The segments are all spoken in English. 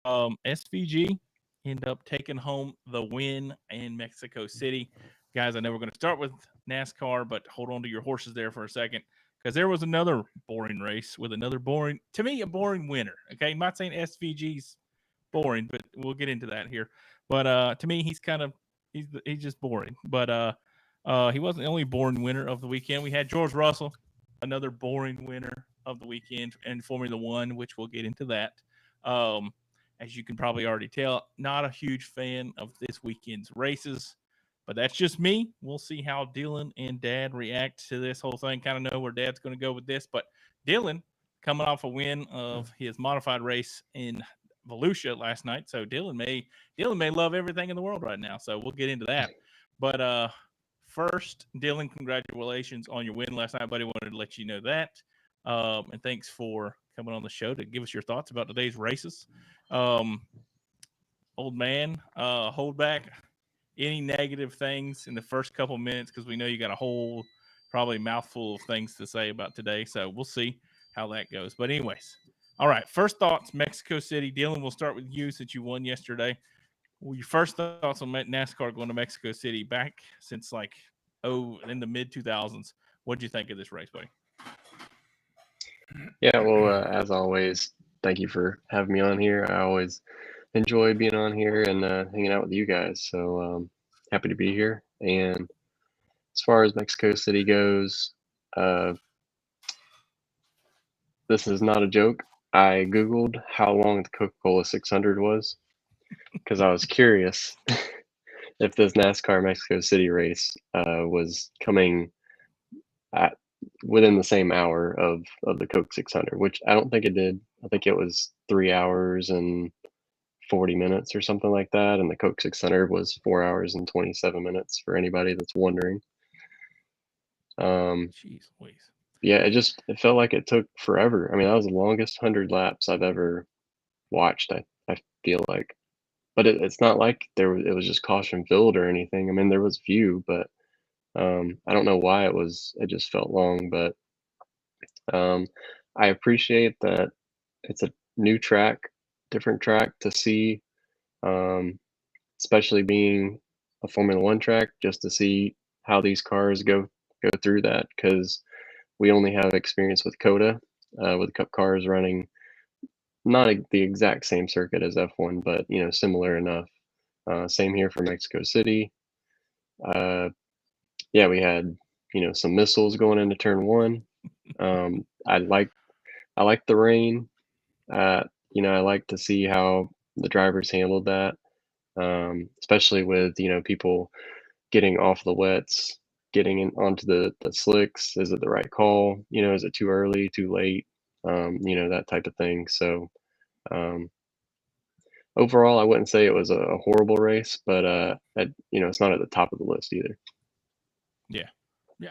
SVG ended up taking home the win in Mexico City. Guys, I know we're going to start with NASCAR, but hold on to your horses there for a second, because there was another boring race with another boring, to me, a boring winner. Okay, I'm not saying SVG's boring, but we'll get into that here. But to me, he's just boring. But he wasn't the only boring winner of the weekend. We had George Russell, another boring winner of the weekend in Formula One, which we'll get into that. As you can probably already tell, not a huge fan of this weekend's races, but that's just me. We'll see how Dillon and Dad react to this whole thing. Kind of know where Dad's going to go with this, but Dillon coming off a win of his modified race in Volusia last night, so Dillon may love everything in the world right now. So we'll get into that. But first, Dillon, congratulations on your win last night, buddy. Wanted to let you know that, and thanks for coming on the show to give us your thoughts about today's races. Old man, hold back any negative things in the first couple minutes, because we know you got a whole probably mouthful of things to say about today. So we'll see how that goes. But anyways, all right, first thoughts, Mexico City. Dillon, we'll start with you since you won yesterday. Well, your first thoughts on NASCAR going to Mexico City back since in the mid 2000s. What did you think of this race, buddy? Yeah, well, as always, thank you for having me on here. I always enjoy being on here and hanging out with you guys. So happy to be here. And as far as Mexico City goes, this is not a joke. I Googled how long the Coca-Cola 600 was because I was curious if this NASCAR Mexico City race was coming within the same hour of the Coke 600, which I don't think it did. I think it was 3 hours and 40 minutes or something like that, and the Coke 600 was 4 hours and 27 minutes for anybody that's wondering. Jeez Louise. Yeah, it felt like it took forever. I mean, that was the longest 100 laps I've ever watched, I feel like. But it's not like it was just caution filled or anything. I mean, there was few, but I don't know why it just felt long. But I appreciate that it's a new track, different track to see, especially being a Formula One track, just to see how these cars go through that, because we only have experience with COTA, with Cup cars running not the exact same circuit as F1, but similar enough. Same here for Mexico City. Yeah, we had some missiles going into turn one. I like the rain. I like to see how the drivers handled that, especially with people getting off the wets, getting onto the slicks. Is it the right call? Is it too early, too late? That type of thing. So overall, I wouldn't say it was a horrible race, but it's not at the top of the list either. Yeah,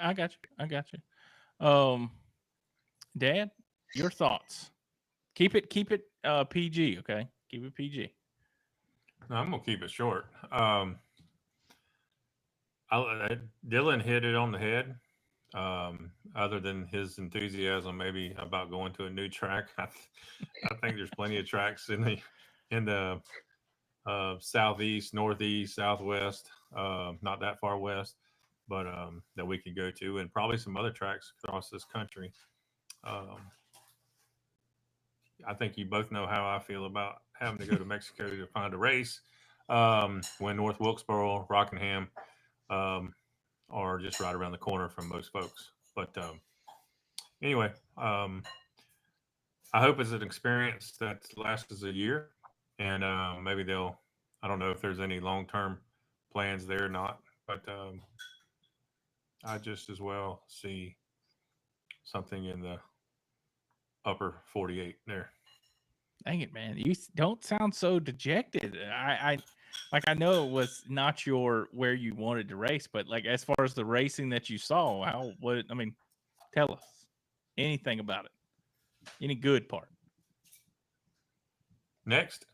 I got you. Dad, your thoughts? Keep it PG, okay? Keep it PG. No, I'm gonna keep it short. Dillon hit it on the head. Other than his enthusiasm, maybe about going to a new track, I think there's plenty of tracks in the southeast, northeast, southwest, not that far west, but that we could go to, and probably some other tracks across this country. I think you both know how I feel about having to go to Mexico to find a race, when North Wilkesboro, Rockingham are just right around the corner from most folks. But anyway, I hope it's an experience that lasts a year, and maybe I don't know if there's any long-term plans there or not, but I just as well see something in the upper 48 there. Dang it, man! You don't sound so dejected. I know it was not where you wanted to race, but as far as the racing that you saw, tell us anything about it, any good part. Next.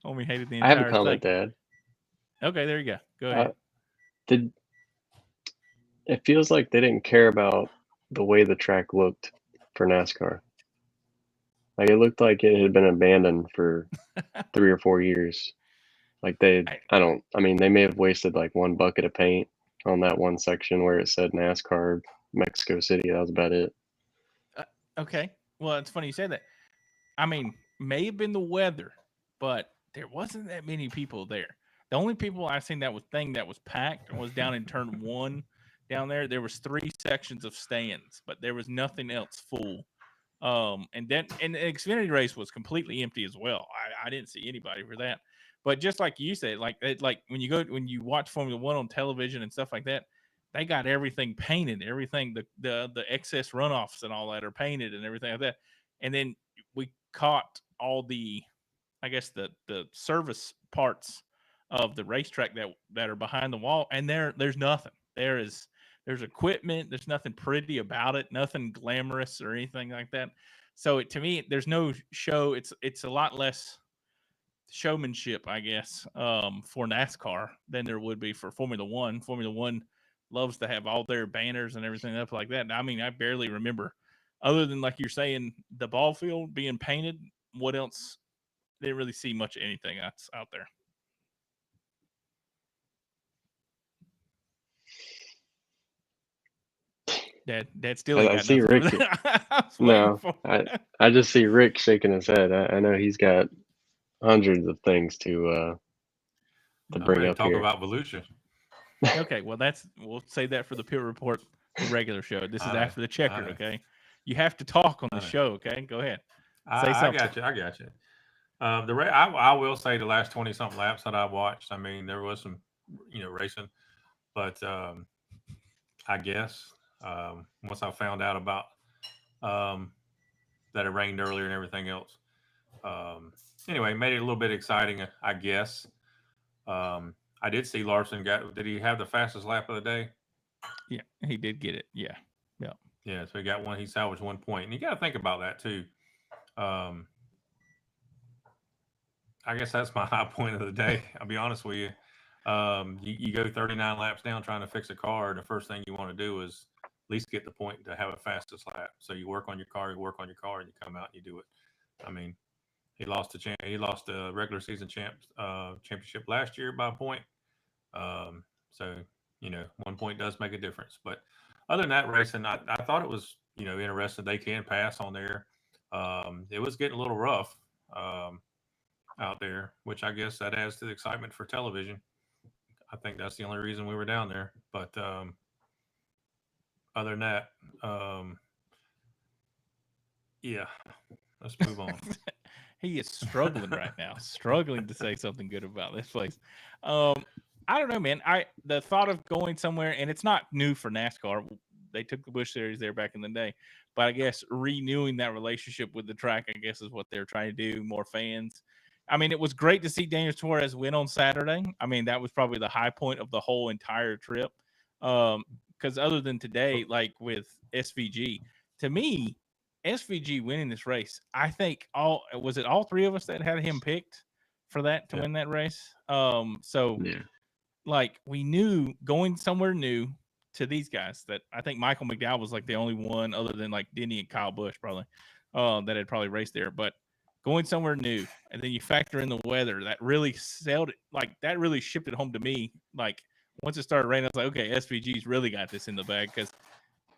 Homie hated the I entire have a comment, thing. Dad. Okay, there you go. Go ahead. It feels like they didn't care about the way the track looked for NASCAR. Like it looked like it had been abandoned for 3 or 4 years. Like they may have wasted like one bucket of paint on that one section where it said NASCAR Mexico City. That was about it. Okay. Well, it's funny you say that. I mean, may have been the weather, but there wasn't that many people there. The only people I seen that was packed was down in turn 1 down there. There was 3 sections of stands, but there was nothing else full. And the Xfinity race was completely empty as well. I didn't see anybody for that. But just like you said, like when you watch Formula One on television and stuff like that, they got everything painted, everything the excess runoffs and all that are painted and everything like that. And then we caught all the, I guess the service parts of the racetrack that are behind the wall, and there's nothing. There's equipment. There's nothing pretty about it. Nothing glamorous or anything like that. So to me, there's no show. It's a lot less showmanship, I guess, for NASCAR than there would be for Formula One. Formula One loves to have all their banners and everything up like that. I mean, I barely remember, other than like you're saying, the ball field being painted. What else? Didn't really see much of anything else out there. Dad still ain't I got see nothing. Rick. I just see Rick shaking his head. I know he's got hundreds of things to bring up talk here. about Volusia. Okay, well we'll save that for the pit report, the regular show. This is after the Checkerd. Okay, you have to talk on the show. Okay, go ahead. Say something. I got you. I will say the last 20 something laps that I watched. I mean, there was some, racing, but I guess once I found out about that it rained earlier and everything else, anyway, made it a little bit exciting, I guess. I did see Larson did he have the fastest lap of the day? Yeah, he did get it. Yeah. Yeah, so he got one. He salvaged 1 point, and you got to think about that too. I guess that's my high point of the day. I'll be honest with you. You go 39 laps down trying to fix a car. The first thing you want to do is at least get the point to have a fastest lap. So you work on your car, and you come out and you do it. I mean, he lost the regular season championship last year by a point. So 1 point does make a difference. But other than that racing, I thought it was interesting. They can pass on there. It was getting a little rough out there, which I guess that adds to the excitement for television. I think that's the only reason we were down there. But other than that, yeah, let's move on. He is struggling right now, struggling to say something good about this place. I don't know, man. The thought of going somewhere, and it's not new for NASCAR. They took the Busch Series there back in the day, but I guess renewing that relationship with the track, I guess, is what they're trying to do. More fans. I mean, it was great to see Daniel Suarez win on Saturday. I mean, that was probably the high point of the whole entire trip. Because other than today, like with SVG, to me, SVG winning this race, I think all 3 of us that had him picked for that to win that race. Like we knew going somewhere new to these guys that I think Michael McDowell was like the only one other than like Denny and Kyle Busch probably that had probably raced there, but going somewhere new, and then you factor in the weather, that really that really shipped it home to me. Like once it started raining, I was like, okay, SVG's really got this in the bag because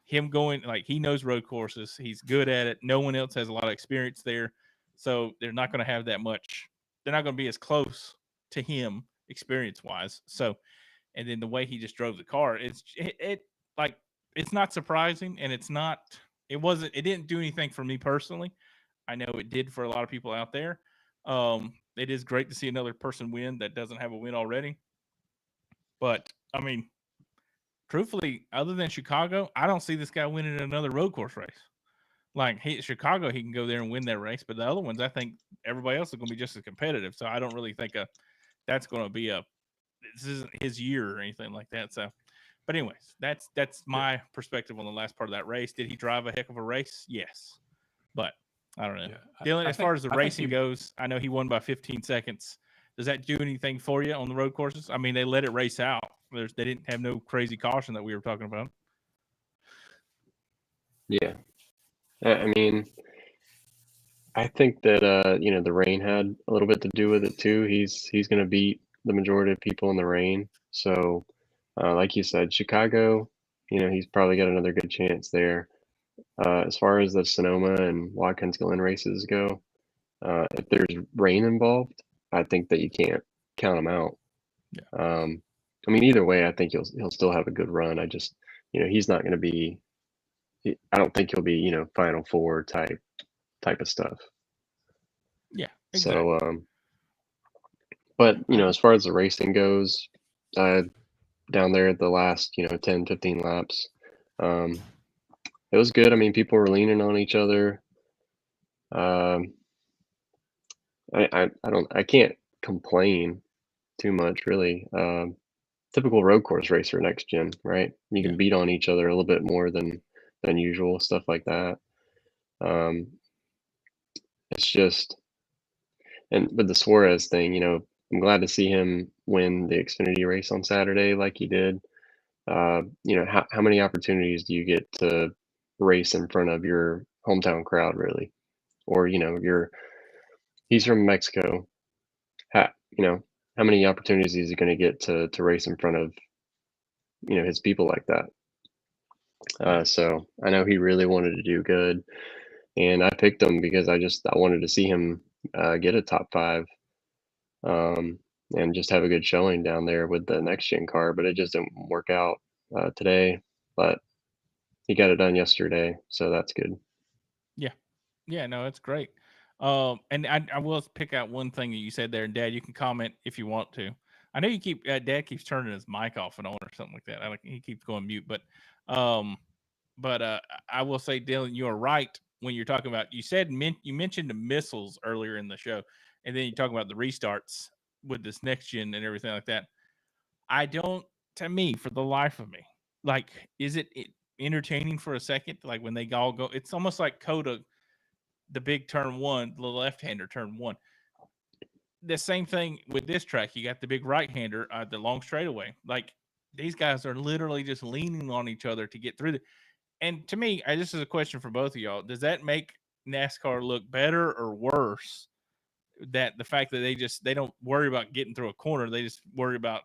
him going, like he knows road courses, he's good at it. No one else has a lot of experience there, so they're not going to have that much. They're not going to be as close to him experience wise. So, and then the way he just drove the car, it's not surprising, and it didn't do anything for me personally. I know it did for a lot of people out there. It is great to see another person win that doesn't have a win already. But, I mean, truthfully, other than Chicago, I don't see this guy winning another road course race. Like, Chicago, he can go there and win that race. But the other ones, I think everybody else is going to be just as competitive. So I don't really think that's going to be this isn't his year or anything like that. So, but anyways, that's my perspective on the last part of that race. Did he drive a heck of a race? Yes. But I don't know. Yeah. Dylan, as far as the racing goes, I know he won by 15 seconds. Does that do anything for you on the road courses? I mean, they let it race out. They didn't have no crazy caution that we were talking about. Yeah. I mean, I think that the rain had a little bit to do with it too. He's going to beat the majority of people in the rain. So, like you said, Chicago, he's probably got another good chance there. As far as the Sonoma and Watkins Glen races go, if there's rain involved, I think that you can't count him out. Yeah. I mean, either way, I think he'll still have a good run. I just, he's not going to be. I don't think he'll be, Final Four type of stuff. Yeah, exactly. So, but as far as the racing goes, down there the last 10, 15 laps, it was good. I mean, people were leaning on each other. I can't complain too much really. Typical road course racer next gen, right? You can beat on each other a little bit more than usual, stuff like that. It's just, and with the Suarez thing, I'm glad to see him win the Xfinity race on Saturday like he did. How many opportunities do you get to race in front of your hometown crowd, really? Or, he's from Mexico. How many opportunities is he going to get to race in front of, his people like that? So I know he really wanted to do good, and I picked him because I wanted to see him get a top 5. And just have a good showing down there with the next gen car, but it just didn't work out today. But he got it done yesterday, so that's good. Yeah, no, it's great. And I will pick out one thing that you said there, and Dad, you can comment if you want to. I know you keep Dad keeps turning his mic off and on or something like that. He keeps going mute, but I will say, Dillon, you are right when you're talking about. You mentioned the missiles earlier in the show, and then you talk about the restarts with this next gen and everything like that. I don't, to me, for the life of me, like, is it entertaining for a second? Like when they all go, it's almost like Coda, the big turn one, the left-hander turn one. The same thing with this track. You got the big right-hander, the long straightaway. Like these guys are literally just leaning on each other to get through. And to me, this is a question for both of y'all. Does that make NASCAR look better or worse? That the fact that they don't worry about getting through a corner, they just worry about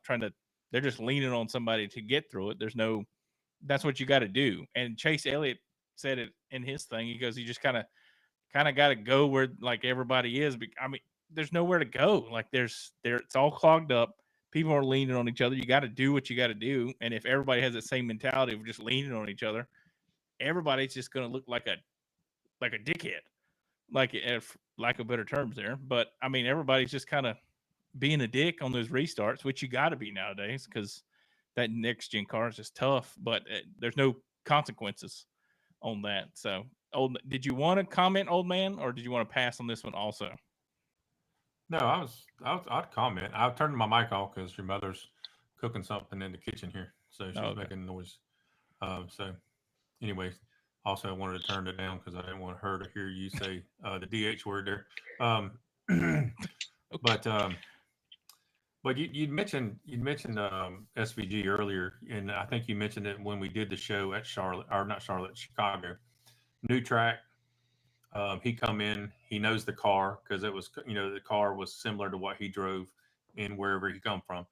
they're just leaning on somebody to get through it. That's what you got to do. And Chase Elliott said it in his thing. He goes, you just kind of got to go where like everybody is. I mean, there's nowhere to go. Like it's all clogged up. People are leaning on each other. You got to do what you got to do. And if everybody has the same mentality of just leaning on each other, everybody's just going to look like a dickhead, like if lack of better terms there. But I mean, everybody's just kind of being a dick on those restarts, which you got to be nowadays because that next gen car is just tough. But there's no consequences on that. So, did you want to comment, old man, or did you want to pass on this one also? No, I'd comment. I turned my mic off because your mother's cooking something in the kitchen here, so she's making noise. So, anyways, also I wanted to turn it down because I didn't want her to hear you say the DH word there. Okay. But you mentioned SVG earlier, and I think you mentioned it when we did the show at Charlotte, or not Charlotte, Chicago. New track. He come in. He knows the car because it was the car was similar to what he drove in wherever he come from.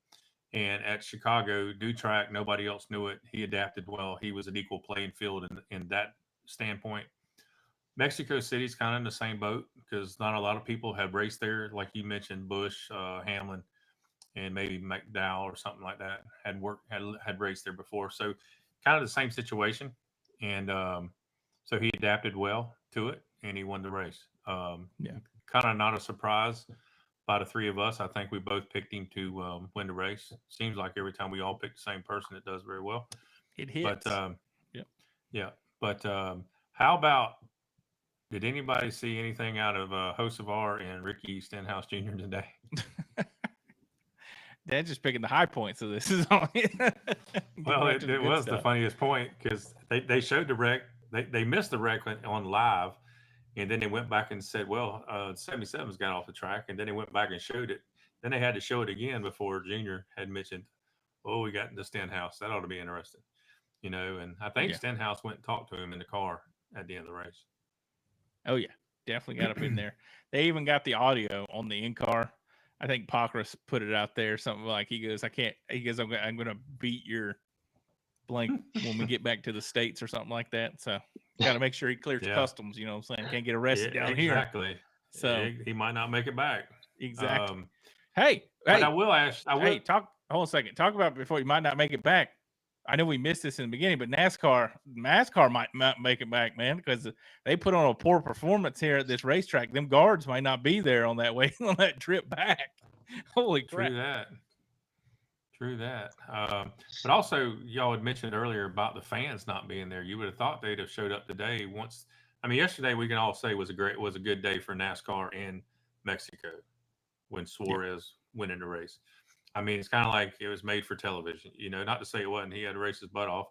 And at Chicago, new track, nobody else knew it. He adapted well. He was an equal playing field in that standpoint. Mexico City's kind of in the same boat because not a lot of people have raced there. Like you mentioned, Bush, Hamlin, and maybe McDowell or something like that had raced there before. So kind of the same situation. And so he adapted well to it and he won the race. Kind of not a surprise by the three of us. I think we both picked him to win the race. Seems like every time we all pick the same person, it does very well. It hits. But yeah. But how about, did anybody see anything out of Hocevar and Ricky Stenhouse Jr. today? Dad's just picking the high points of this. Is all. Well, it was the funniest point because they showed the wreck. They missed the wreck on live, and then they went back and said, well, 77's got off the track, and then they went back and showed it. Then they had to show it again before Junior had mentioned, oh, we got into Stenhouse. That ought to be interesting. And I think Stenhouse went and talked to him in the car at the end of the race. Oh, yeah. definitely got up in there. They even got the audio on the in-car. I think Pockrass put it out there, something like he goes, I'm gonna beat your blank when we get back to the States or something like that. So got to make sure he clears customs. You know what I'm saying? Can't get arrested down here. Exactly. So he might not make it back. Exactly. But I will ask. Hold on a second. Talk about before you might not make it back. I know we missed this in the beginning, but NASCAR might not make it back, man, because they put on a poor performance here at this racetrack. Them guards might not be there on that way on that trip back. Holy crap! True that. But also, y'all had mentioned earlier about the fans not being there. You would have thought they'd have showed up today. Yesterday we can all say was a good day for NASCAR in Mexico when Suarez went in the race. I mean, it's kind of like it was made for television. You know, not to say it wasn't. He had to race his butt off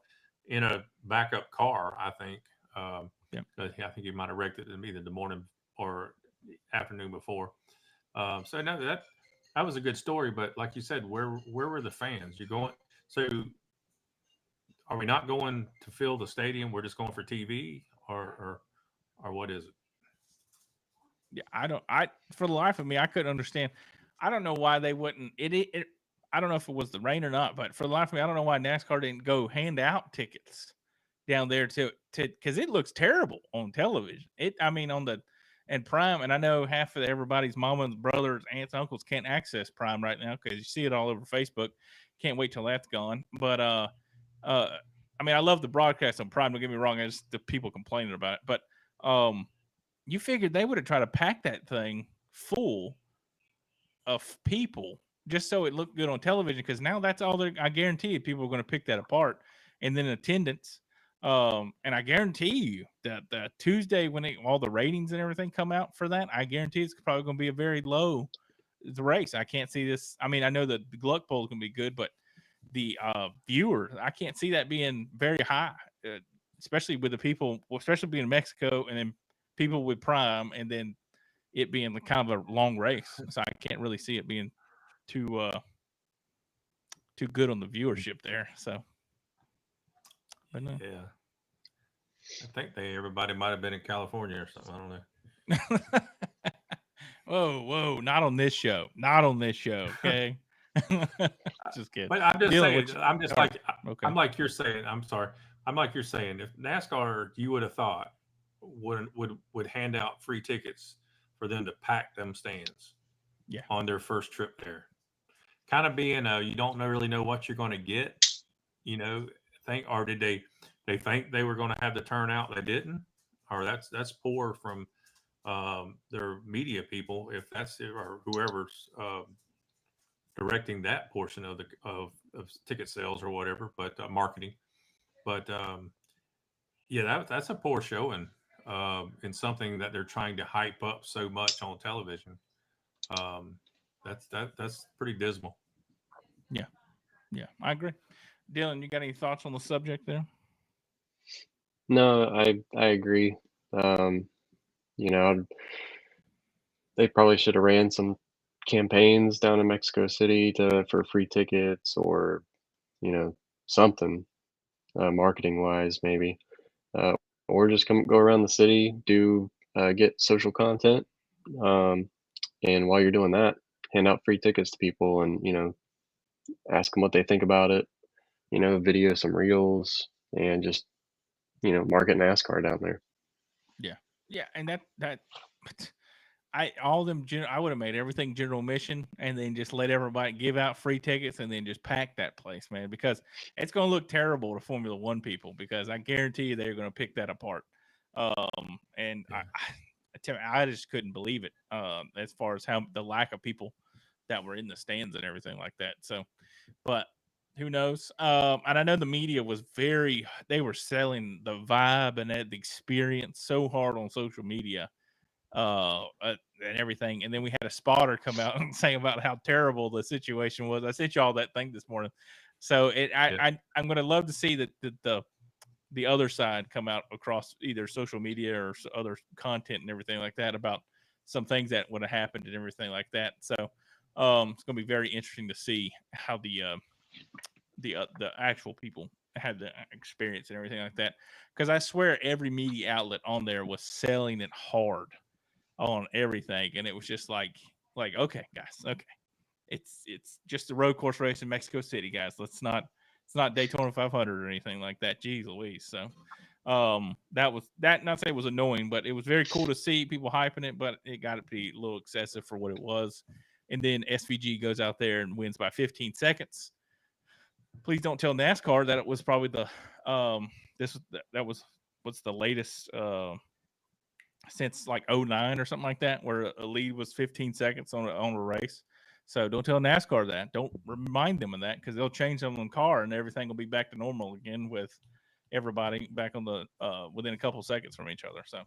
in a backup car, I think. I think he might have wrecked it either the morning or afternoon before. So no, that was a good story. But like you said, where were the fans? You're going. So are we not going to fill the stadium? We're just going for TV, or what is it? Yeah, for the life of me, I couldn't understand. I don't know why they wouldn't. I don't know if it was the rain or not, but for the life of me, I don't know why NASCAR didn't go hand out tickets down there to because it looks terrible on television. And Prime, and I know half of everybody's mamas, brothers, aunts, uncles can't access Prime right now because you see it all over Facebook. Can't wait till that's gone. But I love the broadcast on Prime. Don't get me wrong. It's the people complaining about it, but you figured they would have tried to pack that thing full of people just so it looked good on television, because now that's all I guarantee people are going to pick that apart. And then attendance, and I guarantee you that the Tuesday when all the ratings and everything come out for that, I guarantee it's probably going to be a very low race. I can't see this. I mean, I know that the Gluck poll is going to be good, but the viewers, I can't see that being very high, especially with the people, especially being in Mexico, and then people with Prime, and then it being kind of a long race. So I can't really see it being too good on the viewership there. So, but no. Yeah, I think everybody might have been in California or something. I don't know. Whoa, not on this show. Okay. Just kidding. But I'm just saying. Okay. I'm like you're saying. I'm sorry. I'm like you're saying. If NASCAR, you would have thought would hand out free tickets for them to pack them stands. Yeah. On their first trip there, kind of being you don't really know what you're going to get. You know, or did they think they were going to have the turnout? They didn't, or that's poor from their media people, if that's or whoever's directing that portion of ticket sales or whatever, but marketing. But that's a poor showing in something that they're trying to hype up so much on television. That's pretty dismal. Yeah, I agree. Dillon, you got any thoughts on the subject there? No, I agree. They probably should have ran some campaigns down in Mexico City for free tickets, or something marketing wise, maybe, or just go around the city, get social content, and while you're doing that, hand out free tickets to people, and ask them what they think about it. Video some reels, and just market NASCAR down there. Yeah, and that I would have made everything general mission, and then just let everybody give out free tickets, and then just pack that place, man, because it's going to look terrible to Formula One people, because I guarantee you they're going to pick that apart. And I just couldn't believe it as far as how the lack of people that were in the stands and everything like that. So, but who knows? And I know the media was they were selling the vibe and the experience so hard on social media and everything. And then we had a spotter come out and say about how terrible the situation was. I sent you all that thing this morning. So I'm going to love to see the other side come out across either social media or other content and everything like that about some things that would have happened and everything like that. So it's going to be very interesting to see how the actual people had the experience and everything like that, because I swear every media outlet on there was selling it hard on everything, and it was just like okay, guys, okay, it's just a road course race in Mexico City, guys. It's not Daytona 500 or anything like that. Jeez Louise. So that was that. Not to say it was annoying, but it was very cool to see people hyping it, but it got to be a little excessive for what it was. And then SVG goes out there and wins by 15 seconds. Please don't tell NASCAR that it was probably the that was what's the latest since like 09 or something like that, where a lead was 15 seconds on a race. So don't tell NASCAR that. Don't remind them of that, because they'll change them on the car and everything will be back to normal again with everybody back on the within a couple of seconds from each other. So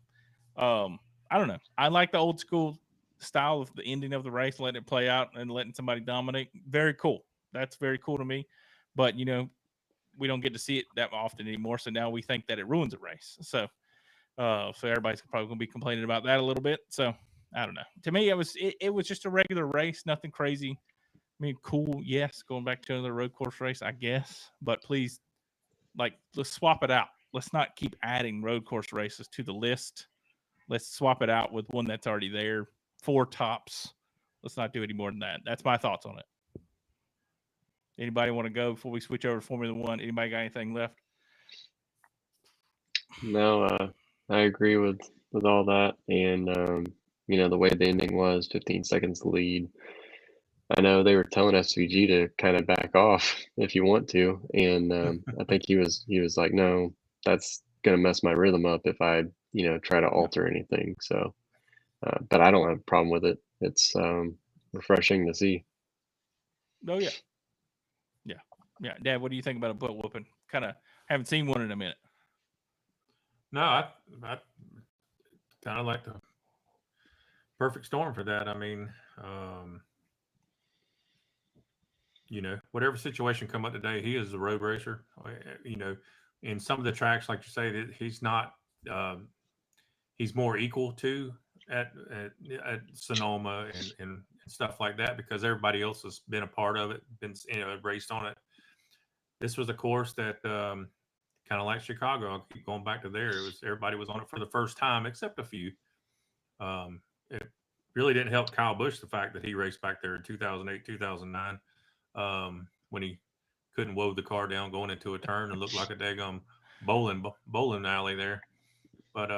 I don't know. I like the old school style of the ending of the race, letting it play out and letting somebody dominate. Very cool. That's very cool to me. But we don't get to see it that often anymore. So now we think that it ruins a race. So everybody's probably going to be complaining about that a little bit. So I don't know. To me, it was just a regular race, nothing crazy. I mean, cool, yes, going back to another road course race, I guess. But please, let's swap it out. Let's not keep adding road course races to the list. Let's swap it out with one that's already there. 4 tops. Let's not do any more than that. That's my thoughts on it. Anybody want to go before we switch over to Formula One? Anybody got anything left? No, I agree with all that, and the way the ending was, 15 seconds lead. I know they were telling SVG to kind of back off if you want to, and I think he was like, no, that's gonna mess my rhythm up if I try to alter anything. So, but I don't have a problem with it. It's refreshing to see. Oh yeah, yeah. Dad, what do you think about a butt whooping? Kind of haven't seen one in a minute. No, I kind of like the perfect storm for that. I mean, whatever situation come up today, he is a road racer. In some of the tracks, like you say, that he's not. He's more equal to at Sonoma and stuff like that, because everybody else has been a part of it, been raced on it. This was a course that kind of like Chicago. I'll keep going back to there. Everybody was on it for the first time, except a few. It really didn't help Kyle Busch, the fact that he raced back there in 2008, 2009, when he couldn't woe the car down going into a turn and looked like a daggum bowling alley there. But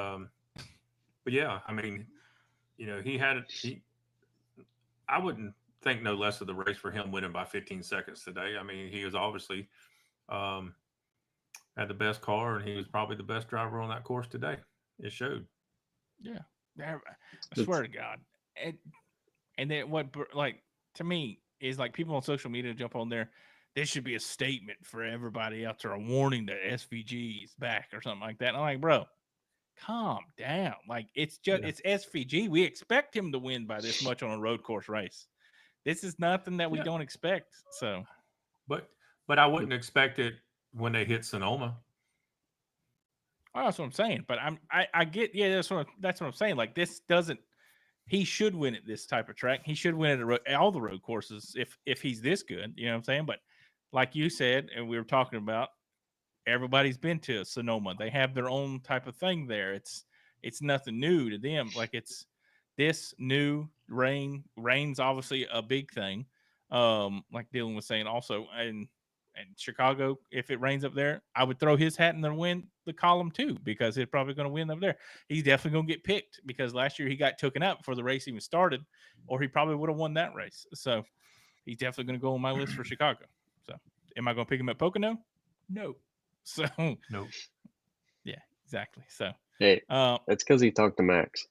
yeah, I mean, I wouldn't think no less of the race for him winning by 15 seconds today. I mean, he was obviously had the best car, and he was probably the best driver on that course today. It showed. Yeah, I swear to God. And then what, to me, is like people on social media jump on there. This should be a statement for everybody out there, a warning that SVG is back or something like that. And I'm like, bro, calm down. Like, it's just it's SVG. We expect him to win by this much on a road course race. This is nothing that we don't expect. So, but I wouldn't expect it when they hit Sonoma. Oh, that's what I'm saying. But I get, that's what I'm saying. Like, this doesn't. He should win at this type of track. He should win at all the road courses if he's this good. You know what I'm saying? But like you said, and we were talking about, everybody's been to Sonoma. They have their own type of thing there. It's nothing new to them. Like, it's this new rain's obviously a big thing. Like Dillon was saying also, and Chicago, if it rains up there, I would throw his hat in the win the column too, because he's probably going to win up there. He's definitely going to get picked, because last year he got taken out before the race even started, or he probably would have won that race. So he's definitely going to go on my list for Chicago. So am I going to pick him at Pocono? No. So no. Yeah, exactly. So hey, that's because he talked to Max.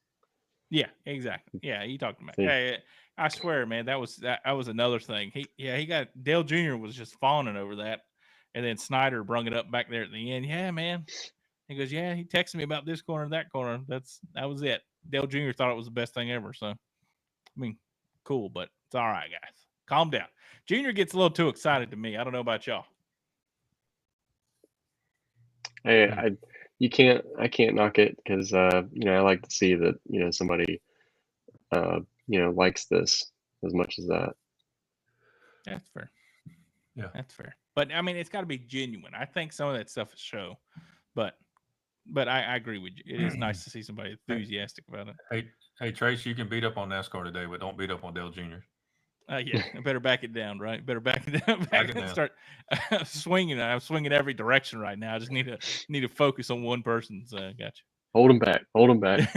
Yeah, exactly. Yeah, he talked to Max. Hey, I swear, man, that was another thing. He got Dale Jr. was just fawning over that, and then Snyder brung it up back there at the end. Yeah, man. He goes, yeah, he texted me about this corner, that corner. That was it. Dale Jr. thought it was the best thing ever. So, I mean, cool, but it's all right, guys. Calm down. Junior gets a little too excited to me. I don't know about y'all. Hey, I can't knock it, because I like to see that somebody likes this as much as that. That's fair. Yeah, that's fair. But I mean, it's got to be genuine. I think some of that stuff is show, but I agree with you. It is nice to see somebody enthusiastic about it. Hey, Trace, you can beat up on NASCAR today, but don't beat up on Dale Jr. Yeah, I better back it down, right? Better back it down, Back it down. start swinging. I'm swinging every direction right now. I just need to focus on one person. So, gotcha. Hold him back. Hold him back.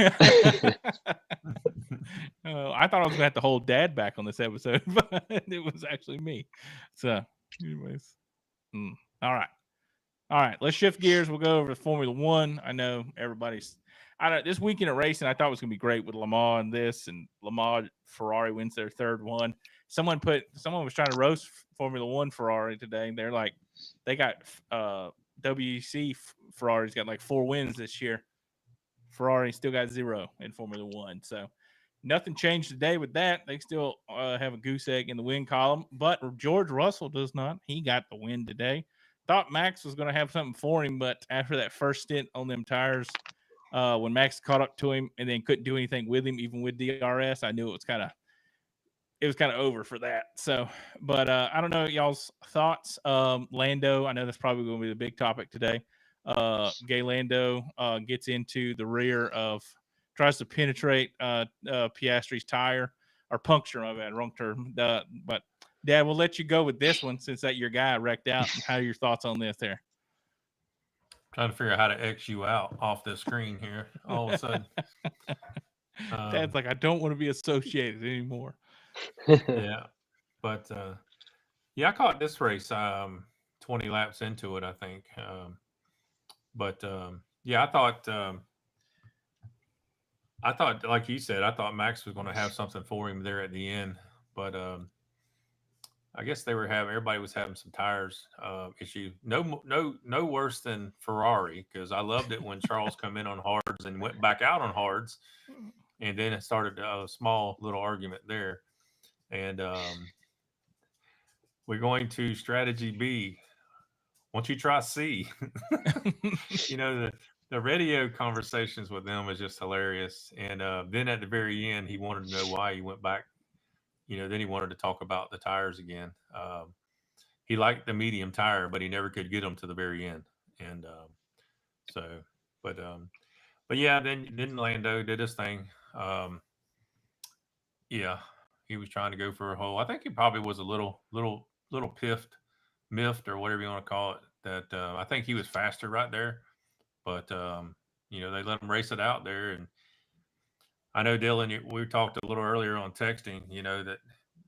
I thought I was gonna have to hold Dad back on this episode, but it was actually me. So, anyways, all right. Let's shift gears. We'll go over to Formula One. I know everybody's. This weekend of racing, I thought was gonna be great with Lamar and this, and Lamar Ferrari wins their third one. Someone was trying to roast Formula One Ferrari today. They're like, they got WEC Ferrari's got like 4 wins this year. Ferrari still got 0 in Formula One. So nothing changed today with that. They still have a goose egg in the win column, but George Russell does not. He got the win today. Thought Max was going to have something for him, but after that first stint on them tires, when Max caught up to him and then couldn't do anything with him, even with DRS, I knew it was kind of over for that. So, but I don't know y'all's thoughts. Lando, I know that's probably going to be the big topic today. Gay Lando gets into the rear of, tries to penetrate Piastri's tire, or puncture, my bad, wrong term. But Dad, we'll let you go with this one since that your guy wrecked out. How are your thoughts on this there? Trying to figure out how to X you out off the screen here all of a sudden. Dad's like, I don't want to be associated anymore. Yeah. But yeah, I caught this race 20 laps into it, I think. But yeah, I thought, like you said, I thought Max was going to have something for him there at the end. But I guess everybody was having some tires issue. No worse than Ferrari, because I loved it when Charles come in on hards and went back out on hards, and then it started a small little argument there. And we're going to strategy B. Won't you try C? You know, the radio conversations with them was just hilarious. And then at the very end, he wanted to know why he went back. You know, then he wanted to talk about the tires again. He liked the medium tire, but he never could get them to the very end. And but yeah, then Lando did his thing. Yeah, he was trying to go for a hole. I think he probably was a little miffed, or whatever you want to call it. That I think he was faster right there, but you know, they let him race it out there. And I know, Dillon, we talked a little earlier on texting, you know, that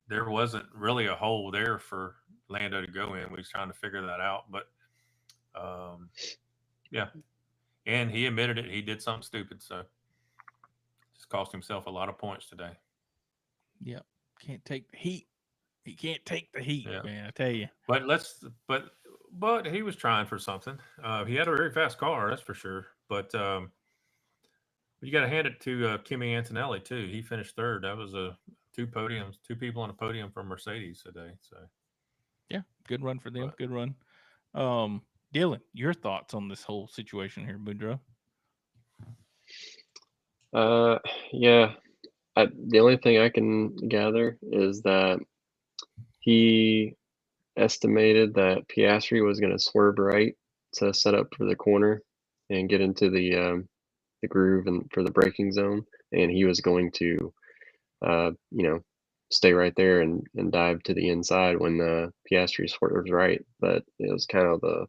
there wasn't really a hole there for Lando to go in. We was trying to figure that out, but yeah. And he admitted it. He did something stupid, so just cost himself a lot of points today. Yep. Can't take the heat. He can't take the heat, man, I tell you. But he was trying for something. He had a very fast car, that's for sure. But you got to hand it to Kimi Antonelli too. He finished third. That was two people on the podium from Mercedes today. So yeah, good run for them. Good run. Dillon, your thoughts on this whole situation here, Boudreaux? Yeah. The only thing I can gather is that he estimated that Piastri was going to swerve right to set up for the corner and get into the groove and for the braking zone, and he was going to stay right there and dive to the inside when Piastri swerves right. But it was kind of the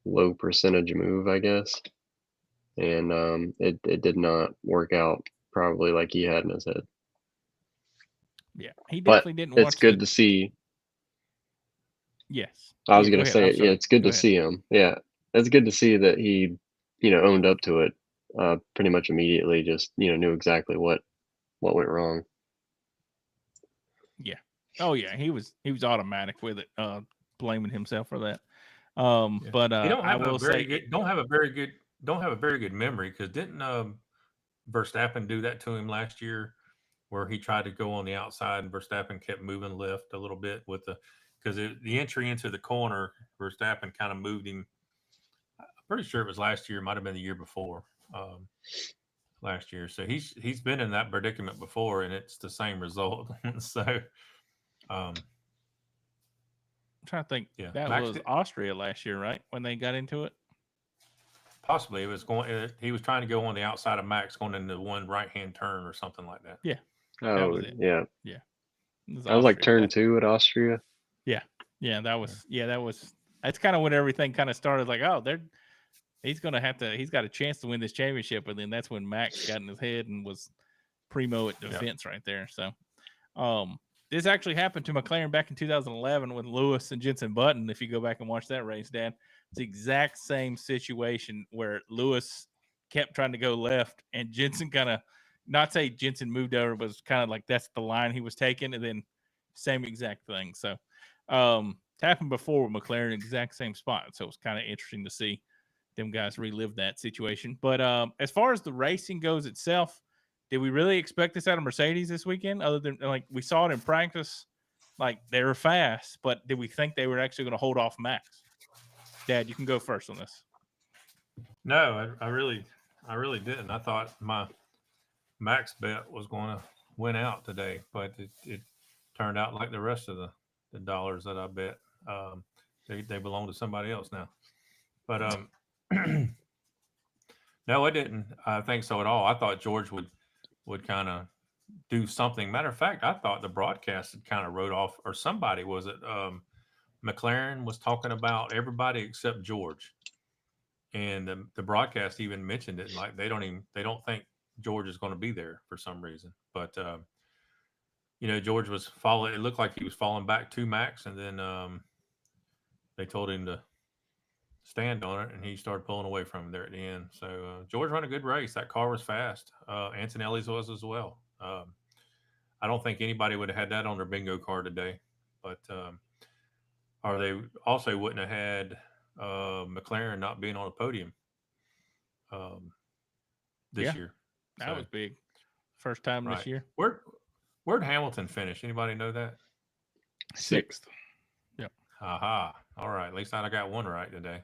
low percentage move, I guess, and it did not work out probably like he had in his head. Yeah, he definitely didn't watch. It's good to see. Yes, I was going to say, yeah, it's good to see him. Yeah, it's good to see that he, owned up to it pretty much immediately. Just knew exactly what went wrong. Yeah. Oh yeah, he was automatic with it, blaming himself for that. But he don't have don't have a very good memory, because didn't Verstappen do that to him last year, where he tried to go on the outside and Verstappen kept moving left a little bit because the entry into the corner, Verstappen kind of moved him. I'm pretty sure it was last year, might have been the year before. Last year, so he's been in that predicament before, and it's the same result. So I'm trying to think. Yeah, that was Austria last year, right? When they got into it. Possibly it was going. He was trying to go on the outside of Max, going into one right-hand turn or something like that. Yeah, that Oh, was it. yeah. Yeah, it was That was like Austria. turn 2 at Austria. Yeah, that's kind of when everything kind of started. Like, oh, he's got a chance to win this championship, and then that's when Max got in his head and was primo at defense right there. So, this actually happened to McLaren back in 2011 with Lewis and Jenson Button. If you go back and watch that race, Dad, it's the exact same situation where Lewis kept trying to go left, and Jenson kind of, not say Jenson moved over, but was kind of like that's the line he was taking, and then same exact thing. So, it's happened before with McLaren, exact same spot. So it was kind of interesting to see them guys relive that situation. But as far as the racing goes itself, did we really expect this out of Mercedes this weekend? Other than like we saw it in practice, like they were fast, but did we think they were actually going to hold off Max? Dad, you can go first on this. No, I really didn't. I thought my Max bet was going to win out today, but it turned out like the rest of the dollars that I bet. They belong to somebody else now. But no, it didn't. I think so at all. I thought George would kind of do something. Matter of fact, I thought the broadcast had kind of wrote off, or somebody was it? McLaren was talking about everybody except George, and the broadcast even mentioned it. Like they don't think George is going to be there for some reason. But George was following. It looked like he was falling back to Max, and then they told him to stand on it, and he started pulling away from him there at the end. So George ran a good race. That car was fast. Antonelli's was as well. I don't think anybody would have had that on their bingo card today, but or they also wouldn't have had McLaren not being on the podium this year. That was big. First time this year. Where'd Hamilton finish? Anybody know that? 6th. Yep. Aha. All right. At least I got one right today.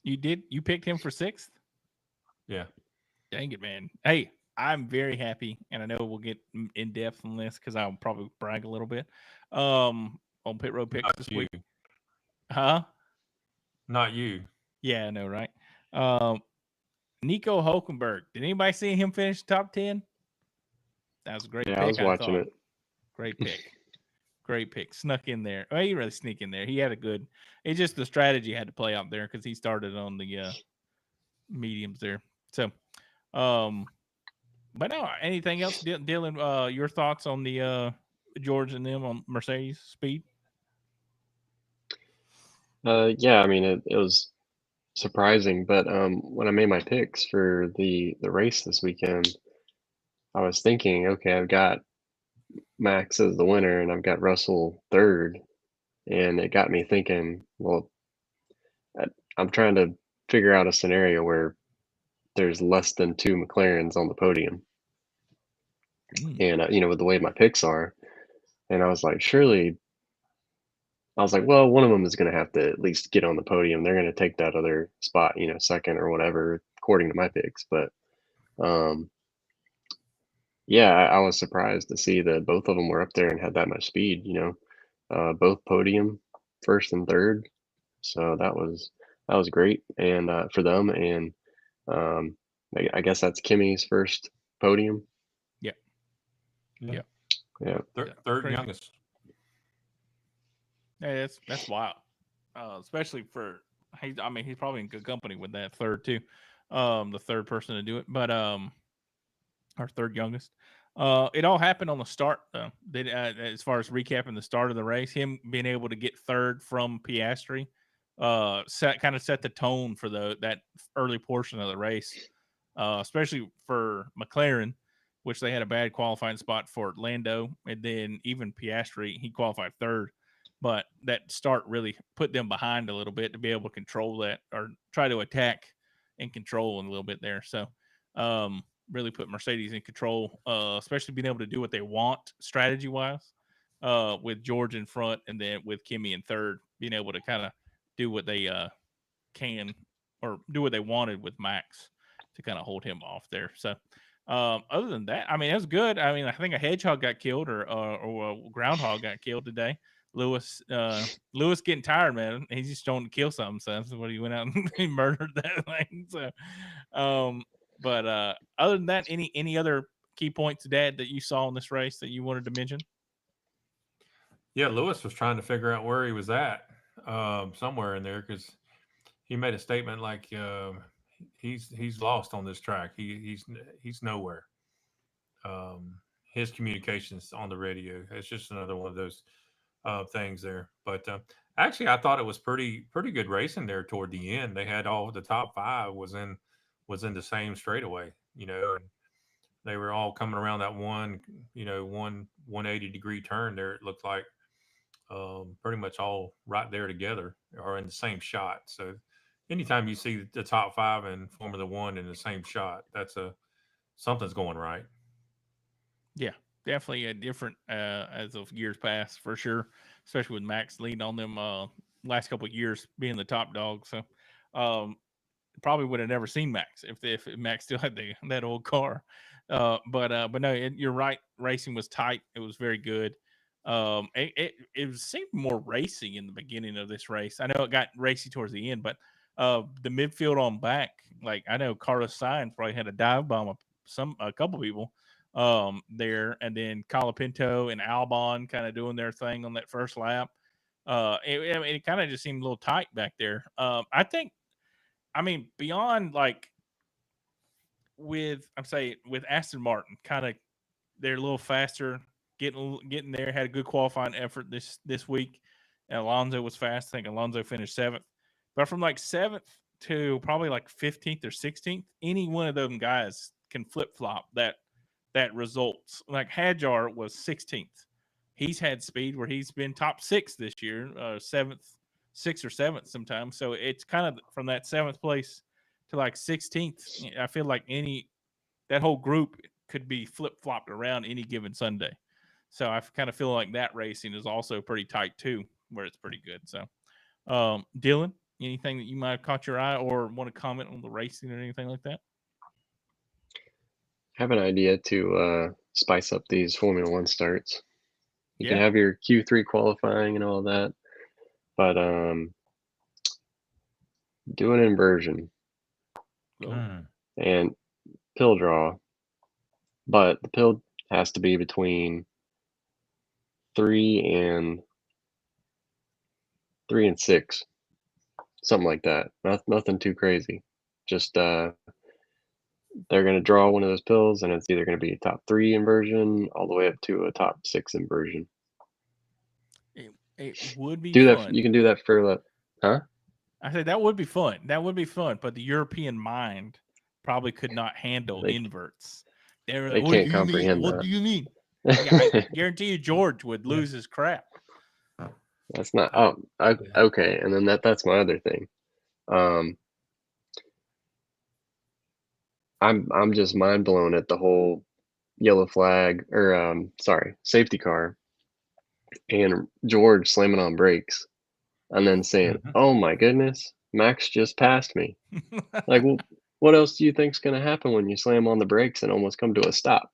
You did? You picked him for 6th? Yeah. Dang it, man. Hey, I'm very happy, and I know we'll get in depth on this because I'll probably brag a little bit on Pit Road Picks this week. Huh? Not you. Yeah, I know, right? Nico Hulkenberg. Did anybody see him finish top 10? That was a great pick. I was watching it. Great pick. Great pick. Snuck in there. Well, he really sneak in there. He had a good. It's just the strategy had to play out there because he started on the mediums there. So, but no, anything else, Dylan? Your thoughts on the George and them on Mercedes speed? Yeah, I mean it was surprising, but when I made my picks for the race this weekend, I was thinking, okay, I've got Max as the winner and I've got Russell third, and it got me thinking, well, I'm trying to figure out a scenario where there's less than 2 McLarens on the podium. And with the way my picks are, and I was like, well, one of them is going to have to at least get on the podium. They're going to take that other spot, second or whatever, according to my picks. But yeah, I was surprised to see that both of them were up there and had that much speed. Both podium, first and third. So that was great, and for them, and I guess that's Kimmy's first podium. Yeah. Third youngest. Yeah, that's wild, especially for he's probably in good company with that third too, the third person to do it, but our third youngest. It all happened on the start though. As far as recapping the start of the race, him being able to get third from Piastri, set the tone for that early portion of the race, especially for McLaren, which they had a bad qualifying spot for Lando, and then even Piastri, he qualified third. But that start really put them behind a little bit to be able to control that or try to attack and control a little bit there. So really put Mercedes in control, especially being able to do what they want strategy-wise with George in front and then with Kimmy in third, being able to kind of do what they can or do what they wanted with Max to kind of hold him off there. So other than that, it was good. I think a hedgehog got killed or a groundhog got killed today. Lewis getting tired, man. He's just trying to kill something. So that's what he went out and he murdered that thing. So, but other than that, any other key points, Dad, that you saw in this race that you wanted to mention? Yeah, Lewis was trying to figure out where he was at, somewhere in there, because he made a statement like he's lost on this track. He's nowhere. His communications on the radio. It's just another one of those things there. But actually, I thought it was pretty good racing there toward the end. They had all the top 5 was in the same straightaway, and they were all coming around that one 180-degree turn there. It looked like pretty much all right there together or in the same shot. So anytime you see the top 5 in Formula One in the same shot, that's something's going right. Yeah, definitely a different as of years past for sure, especially with Max leading on them last couple of years being the top dog. So probably would have never seen Max if Max still had that old car. But no, you're right. Racing was tight. It was very good. It seemed more racing in the beginning of this race. I know it got racy towards the end, but the midfield on back, like I know Carlos Sainz probably had a dive bomb a couple people there, and then Colapinto and Albon kind of doing their thing on that first lap. It kind of just seemed a little tight back there. I mean, beyond like with Aston Martin, kind of they're a little faster, getting there. Had a good qualifying effort this week. And Alonso was fast. I think Alonso finished 7th. But from like 7th to probably like 15th or 16th, any one of them guys can flip flop that results. Like Hadjar was 16th. He's had speed where he's been top 6 this year, 6th or 7th sometimes. So it's kind of from that 7th place to like 16th. I feel like that whole group could be flip flopped around any given Sunday. So I kind of feel like that racing is also pretty tight too, where it's pretty good. So, Dillon, anything that you might have caught your eye or want to comment on the racing or anything like that? I have an idea to spice up these Formula One starts. You Yeah. can have your Q3 qualifying and all that, but do an inversion and pill draw, but the pill has to be between 3 and 6, something like that. Nothing too crazy. Just they're going to draw one of those pills, and it's either going to be a top 3 inversion all the way up to a top 6 inversion. It would be fun. That. You can do that for huh? I said that would be fun. That would be fun, but the European mind probably could not handle inverts. They can't comprehend that. What do you mean? I guarantee you George would lose his crap. That's not. Oh, okay. And then that's my other thing. I'm just mind blown at the whole yellow flag or safety car and George slamming on brakes and then saying, "Oh my goodness, Max just passed me." Like, well, what else do you think's going to happen when you slam on the brakes and almost come to a stop?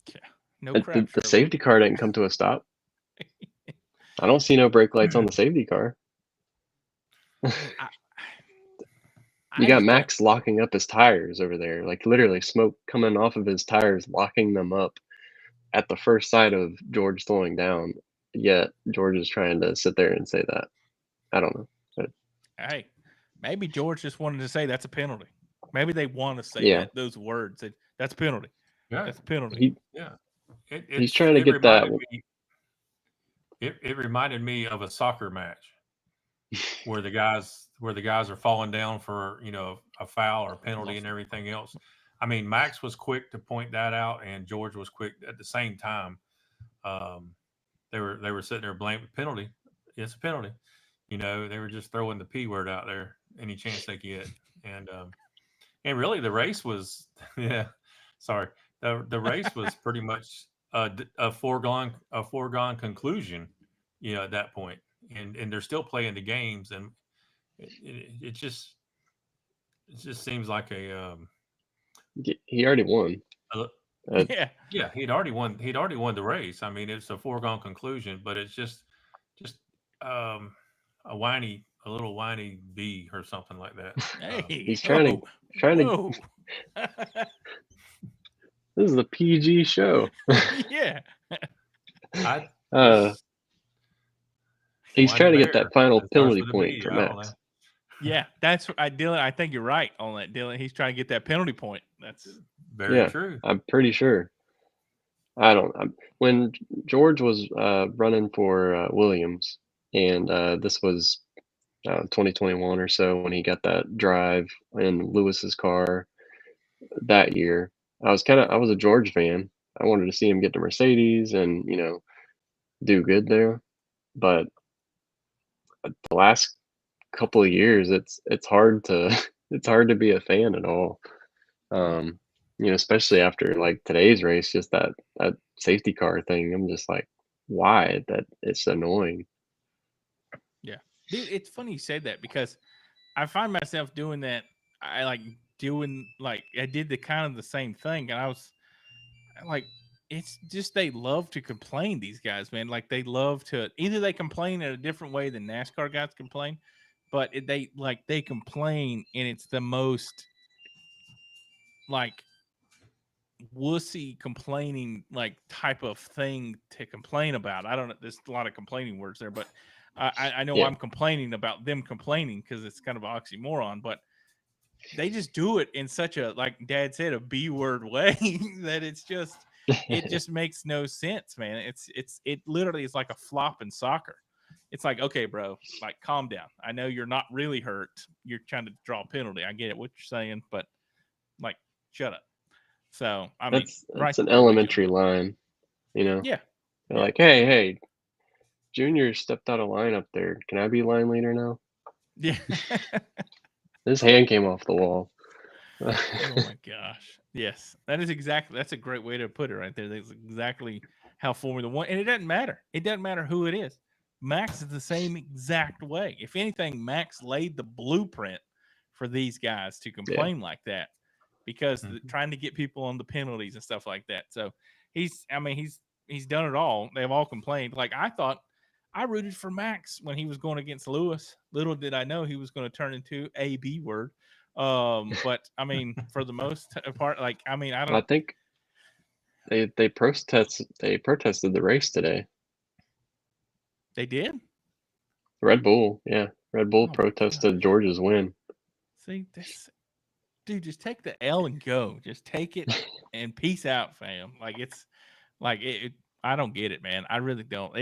Yeah, no crap. The safety car didn't come to a stop. I don't see no brake lights on the safety car. You got Max locking up his tires over there, like literally smoke coming off of his tires, locking them up at the first sight of George slowing down. Yet George is trying to sit there and say that. I don't know. But, hey, maybe George just wanted to say that's a penalty. Maybe they want to say those words. That's a penalty. Yeah. That's a penalty. He's trying to get that. It reminded me of a soccer match where the guys are falling down for a foul or a penalty and everything else. I mean, Max was quick to point that out, and George was quick at the same time. They were sitting there blaming penalty. It's a penalty. They were just throwing the P word out there any chance they get, and really the race was the race was pretty much a foregone conclusion, at that point. And they're still playing the games, and it just seems like he already won. Yeah. Yeah, he'd already won. He'd already won the race. I mean, it's a foregone conclusion. But it's just um, a little whiny bee or something like that. Hey, He's whoa, trying to. whoa. This is a PG show. Yeah. I Uh, he's whiny trying to get bear. that final It starts penalty with a point B. for I don't know. Max. Yeah, that's Dylan. I think you're right on that, Dylan. He's trying to get that penalty point. That's Very Yeah, true. I'm pretty sure. When George was running for Williams, and this was 2021 or so when he got that drive in Lewis's car that year. I was a George fan. I wanted to see him get to Mercedes and do good there. But the last couple of years, it's hard to it's hard to be a fan at all. Especially after like today's race, just that safety car thing. I'm just like, why? That it's annoying. yeah, dude. It's funny you said that because I find myself doing that. I did the kind of the same thing, and I was like, it's just they love to complain. These guys, man, like they love to either they complain in a different way than NASCAR guys complain, but they complain, and it's the most like wussy complaining like type of thing to complain about. I don't know. There's a lot of complaining words there, but I know Yeah. I'm complaining about them complaining because it's kind of an oxymoron, but they just do it in such a, like Dad said, a B word way that it just makes no sense, man. It literally is like a flop in soccer. It's like, okay, bro, like calm down. I know you're not really hurt. You're trying to draw a penalty. I get it, what you're saying, but like, shut up. So I mean, right that's an there with you. elementary line, Yeah. They're Yeah. like, hey, Junior stepped out of line up there. Can I be line leader now? Yeah. His hand came off the wall. Oh my gosh. Yes. That's a great way to put it right there. That's exactly how Formula One, and it doesn't matter. It doesn't matter who it is. Max is the same exact way. If anything, Max laid the blueprint for these guys to complain like that because trying to get people on the penalties and stuff like that. So he's done it all. They've all complained. Like I rooted for Max when he was going against Lewis. Little did I know he was going to turn into a B word. But I mean, for the most part, like I mean, I think they protested the race today. They did? Red Bull, yeah. Red Bull Oh, protested George's win. See, dude, just take the L and go. Just take it and peace out, fam. Like it's like it I don't get it, man. I really don't.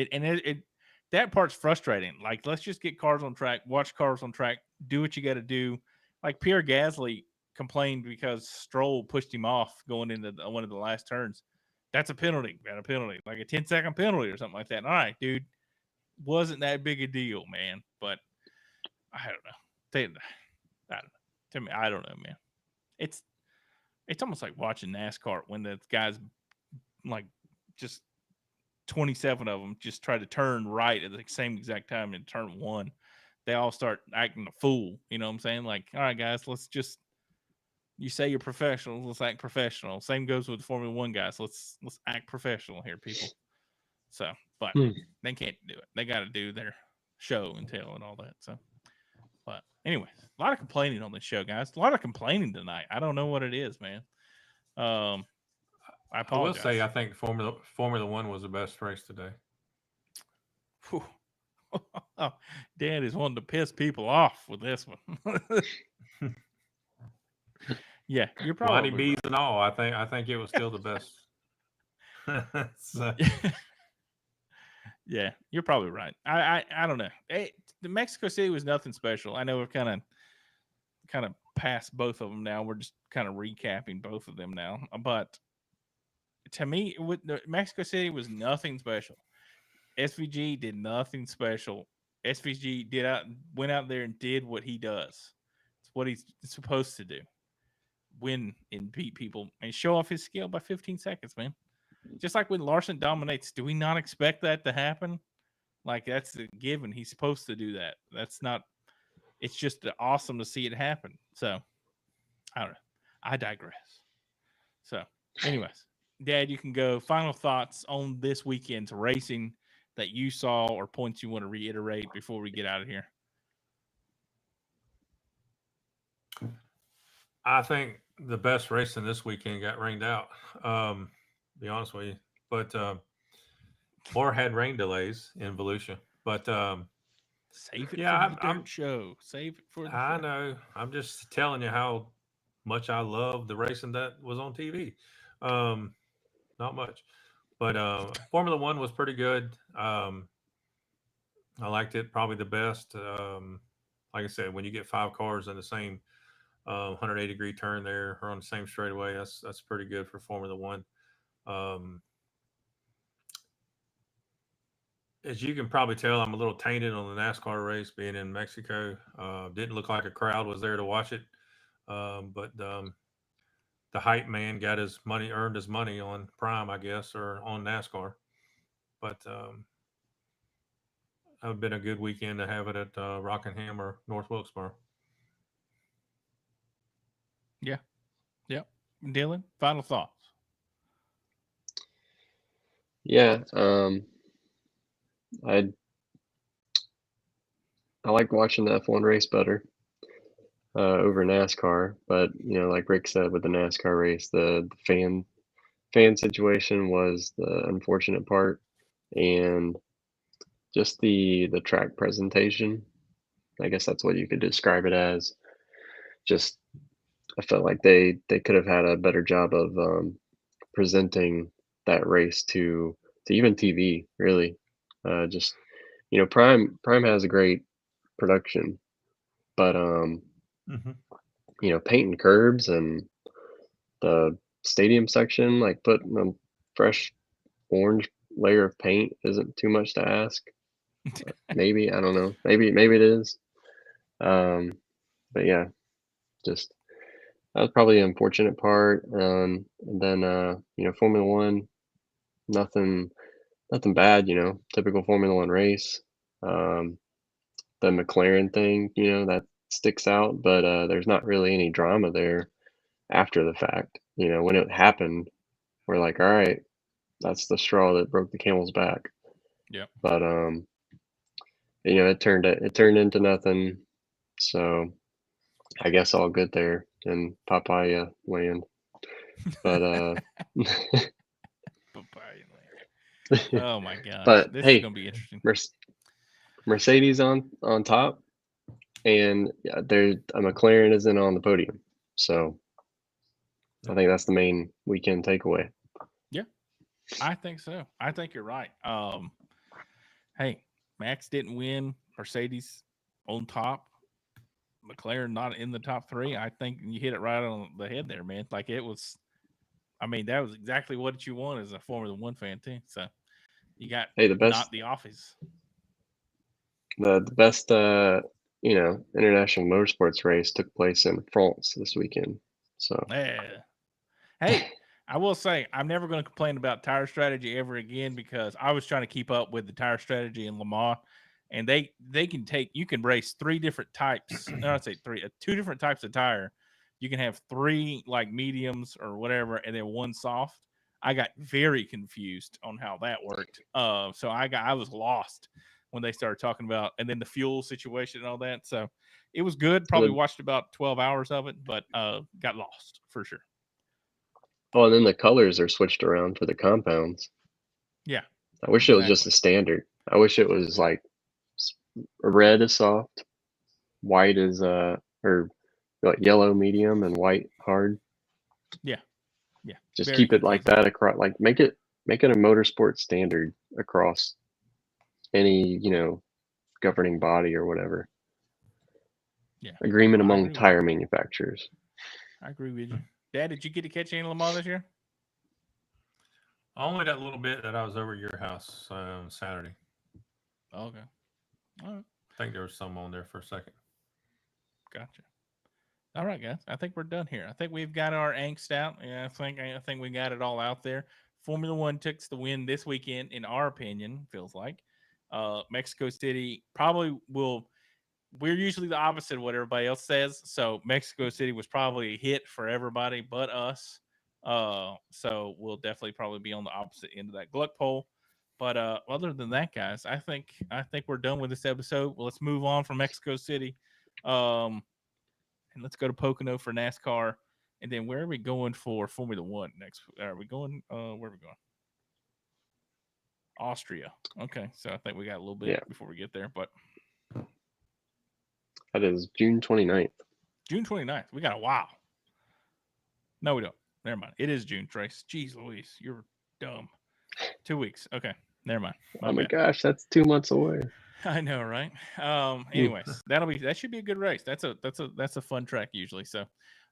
That part's frustrating. Like, let's just get cars on track, watch cars on track, do what you got to do. Like Pierre Gasly complained because Stroll pushed him off going into one of the last turns. That's a penalty. Got a penalty, like a 10-second penalty or something like that. All right, dude, wasn't that big a deal, man. But I don't know. I don't know. To me, I don't know, man. It's almost like watching NASCAR when the guys like just 27 of them just try to turn right at the same exact time in turn one. They all start acting a fool. You know what I'm saying? Like, all right, guys, let's just, you say you're professional, let's act professional. Same goes with the Formula One guys. Let's act professional here, people. So, but they can't do it. They got to do their show and tell and all that. So, but anyways, a lot of complaining on this show, guys. A lot of complaining tonight. I don't know what it is, man. I apologize. will say, I think Formula One was the best race today. Whew. Oh, Dad is wanting to piss people off with this one. Yeah, you're probably Whiny bees right. and all. I think it was still the best. So, yeah, you're probably right. I don't know. The Mexico City was nothing special. I know we're kind of past both of them now. We're just kind of recapping both of them now. But to me, Mexico City was nothing special. SVG did nothing special. SVG went out there and did what he does. It's what he's supposed to do. Win and beat people and show off his skill by 15 seconds, man. Just like when Larson dominates, do we not expect that to happen? Like, that's a given. He's supposed to do that. That's not, it's just awesome to see it happen. So, I don't know. I digress. So, anyways, Dad, you can go. Final thoughts on this weekend's racing that you saw or points you want to reiterate before we get out of here. I think the best racing this weekend got rained out. Be honest with you, but or had rain delays in Volusia. But Save it yeah, for the dirt show. Save it for the I show. know. I'm just telling you how much I love the racing that was on TV. Not much, but Formula One was pretty good. I liked it probably the best. Like I said, when you get 5 cars in the same 180-degree turn there or on the same straightaway, that's pretty good for Formula One. Um, as you can probably tell, I'm a little tainted on the NASCAR race being in Mexico. Didn't look like a crowd was there to watch it, but the hype man got his money, earned his money on Prime, I guess, or on NASCAR. But it would have been a good weekend to have it at Rockingham or North Wilkesboro. Yeah. Yep. Dillon, final thoughts. Yeah, I like watching the F1 race better over NASCAR, but like Rick said with the NASCAR race, the fan situation was the unfortunate part, and just the track presentation. I guess that's what you could describe it as. Just I felt like they could have had a better job of presenting that race to even TV. Really, just Prime has a great production, but painting curbs and the stadium section, like putting a fresh orange layer of paint isn't too much to ask. Maybe, I don't know. Maybe it is. But yeah, just that was probably an unfortunate part. And then Formula One, nothing bad. Typical Formula One race. The McLaren thing, that sticks out, but there's not really any drama there after the fact. When it happened, we're like, all right, that's the straw that broke the camel's back. Yep. But it turned into nothing. So I guess all good there in Papaya land. But Papaya land. Oh my gosh. but This is hey, gonna be interesting. Mercedes on top, and a McLaren isn't on the podium. So I think that's the main weekend takeaway. Yeah, I think so. I think you're right. Hey, Max didn't win. Mercedes on top. McLaren not in the top 3. I think you hit it right on the head there, man. Like it was. I mean, that was exactly what you want as a Formula One fan too. So you got the best, not the office. The best international motorsports race took place in France this weekend. So yeah. Hey, I will say I'm never going to complain about tire strategy ever again because I was trying to keep up with the tire strategy in Le Mans, and you can race 3 different types. No, I'd say 2 different types of tire. You can have 3 like mediums or whatever, and then 1 soft. I got very confused on how that worked. So I was lost when they started talking about, and then the fuel situation and all that. So it was good. Probably watched about 12 hours of it, but got lost for sure. Oh, and then the colors are switched around for the compounds. Yeah. I wish it was just a standard. I wish it was like red is soft, white is or like yellow medium and white hard. Yeah. Yeah. Just Very keep it like that across, like make it a motorsport standard across any, governing body or whatever. Yeah. Agreement among tire manufacturers. I agree with you. Dad, did you get to catch any Le Mans this year? Only that little bit that I was over at your house on Saturday. Okay. All right. I think there was some on there for a second. Gotcha. All right, guys. I think we're done here. I think we've got our angst out. Yeah, I think we got it all out there. Formula One took the win this weekend, in our opinion, feels like. Mexico City probably will. We're usually the opposite of what everybody else says. So Mexico City was probably a hit for everybody but us. So we'll definitely probably be on the opposite end of that Gluck pole. But other than that, guys, I think we're done with this episode. Well, let's move on from Mexico City, and let's go to Pocono for NASCAR. And then where are we going for Formula One next? Are we going? Where are we going? Austria. Okay, so I think we got a little bit before we get there, but that is June 29th. June 29th. We got a while. No, we don't. Never mind. It is June, Trace. Jeez Louise, you're dumb. 2 weeks. Okay, never mind. Oh my gosh, that's 2 months away. I know, right? Anyways, that should be a good race. That's a fun track usually. So,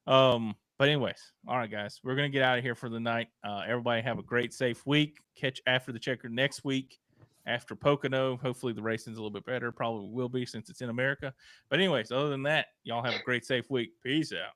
but anyways, all right, guys, we're gonna get out of here for the night. Everybody have a great, safe week. Catch after the Checkerd next week after Pocono. Hopefully the racing's a little bit better. Probably will be since it's in America. But anyways, other than that, y'all have a great, safe week. Peace out.